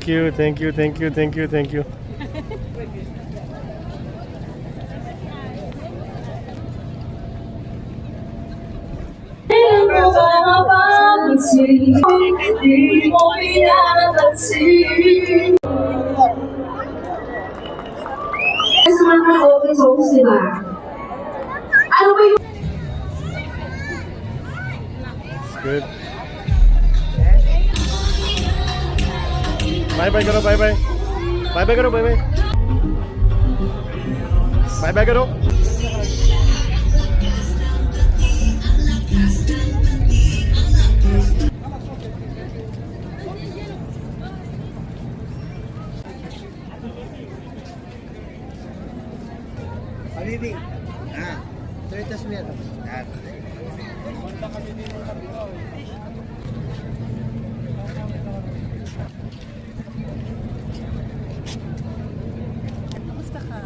Thank you, thank you, thank you, thank you, thank you. It's good. Bye bye karo, bye bye. Bye bye karo, bye bye. Bye bye karo. Habibi. Ito mo yan. Kamusta ka?